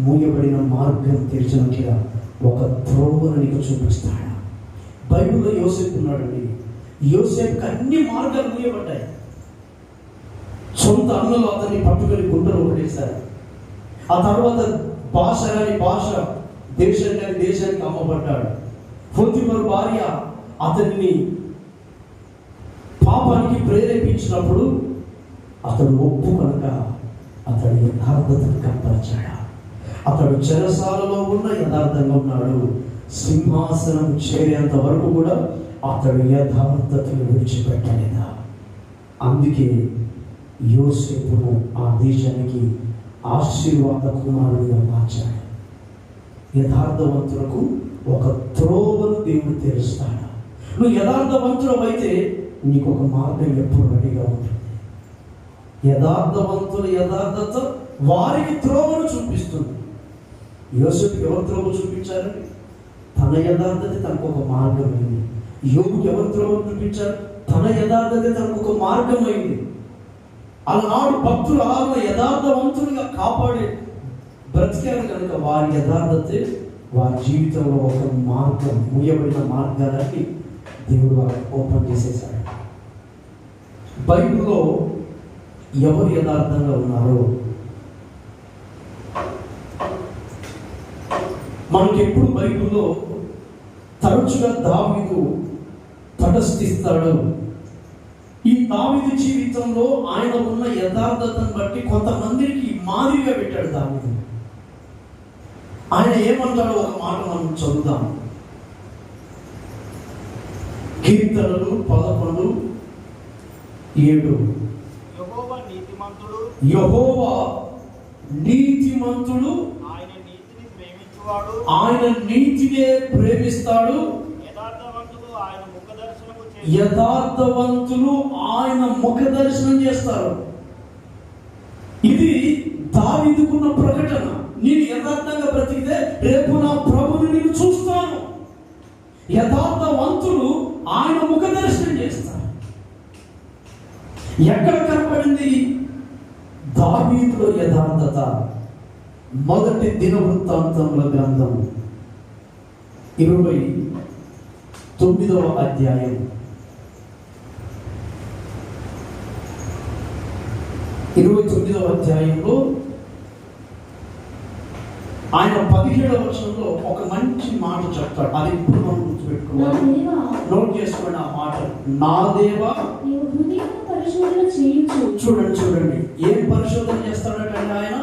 మూయబడిన మార్గం తెరిచినట్లుగా ఒక త్రోవను నీకు చూపిస్తాడు. బైబిల్లో యోసేపు ఉన్నాడండి. యోసేపుకి అన్ని మార్గాలు మూయబడ్డాయి. సొంత అన్నలు అతన్ని పట్టుకొని గుండెలు పడేశారు. ఆ తర్వాత భాష కాని భాష, దేశం కాని దేశానికి అమ్మబడ్డాడు. పొతిఫరు భార్య అతన్ని పాపానికి ప్రేరేపించినప్పుడు అతడు ఒప్పుకొనక అతడు యథార్థతను కనపరిచాడు. అతడు చెరసాలలో ఉన్న యథార్థంగా ఉన్నాడు. సింహాసనం చేరేంత వరకు కూడా అతడు యథార్థతను విడిచిపెట్టలేదా. అందుకే యోసేపును ఆ దేశానికి ఆశీర్వాద కుమారుడిగా మార్చాడు. యథార్థవంతులకు ఒక త్రోవను దేవుడు తెరుస్తాడు. నువ్వు యథార్థవంతుడు అయితే నీకు ఒక మార్గం ఎప్పుడు రెడీగా ఉంటుంది. యథార్థవంతుల యథార్థత వారికి త్రోవను చూపిస్తుంది. యోసేపుకి ఎవరు త్రోవ చూపించారండి? తన యథార్థత తనకు ఒక మార్గం అయింది. యోబుకి ఎవరు త్రోవ చూపించారు? తన యథార్థత తనకు ఒక మార్గం అయింది. అలనాడు భక్తులు అలాగే యథార్థవంతులుగా కాపాడే బ్రతికారు కనుక వారి యథార్థతే వారి జీవితంలో ఒక మార్గం, మూయబడిన మార్గాలకి దేవుడు వారికి ఓపెన్ చేసేసాడు. బైబిల్లో ఎవరు యథార్థంగా ఉన్నారో మనకి ఎప్పుడు బైబిల్లో తరచుగా దావీదు తటస్థిస్తాడు. ఈ దావీదు జీవితంలో ఆయన ఉన్న యథార్థతను బట్టి కొంతమందికి మాదిరిగా పెట్టాడు దావీదు. ఆయన ఏమంటాడో ఒక మాట మనం చదువుదాం. కీర్తనలు 11:7. యెహోవా నీతిమంతుడు, ఆయన నీతినే ప్రేమిస్తాడు. యథార్థవంతులు ఆయన ముఖ దర్శనం చేస్తారు. ఇది దావీదుకున్న ప్రకటన. నేను యథార్థంగా బ్రతికితే రేపు నా ప్రభుని నేను చూస్తాను. యథార్థవంతులు ఆయన ముఖ దర్శనం చేస్తారు. ఎక్కడ కనపడింది దావీదులో యథార్థత? మొదటి దినవృత్తాంతముల గ్రంథం 29వ అధ్యాయం 29వ అధ్యాయంలో ఆయన 17వ వచనంలో ఒక మంచి మాట చెప్తాడు. అది ఇప్పుడు మనం గుర్తుపెట్టుకోవాలి, నోట్ చేసుకోండి ఆ మాట. నా దేవా, చూడండి ఏం పరిశోధన చేస్తాడటండి ఆయన?